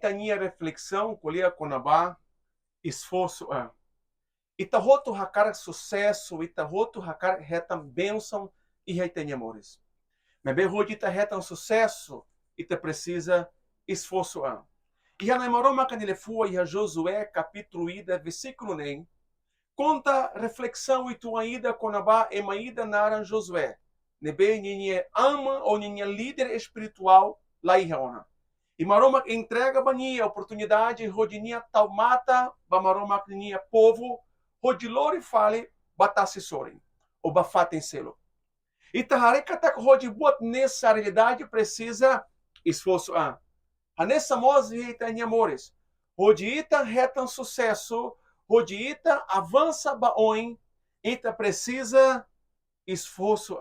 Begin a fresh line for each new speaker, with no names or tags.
itania reflexão, colher conabá, esforço. Ita roto hakar sucesso, ita roto hakar retam bênção e retem amores. Mas bem hoje ita retam sucesso, ita precisa esforço. E a namaroma canile fua e a Josué capítulo ida versículo nem conta reflexão e tua ida conabá e maída naran Josué. Nebe ninha ama ou ninha líder espiritual lá e reona. E maroma entrega bania oportunidade rodinia tal mata ba maroma ninha povo rodilori fale batase sorin ou bafatem selo. E tahareka tak rodi buat nessa realidade precisa esforço. A nessa mose ita em amores. Rodita retam sucesso, rodita avança baoin, ita precisa esforço.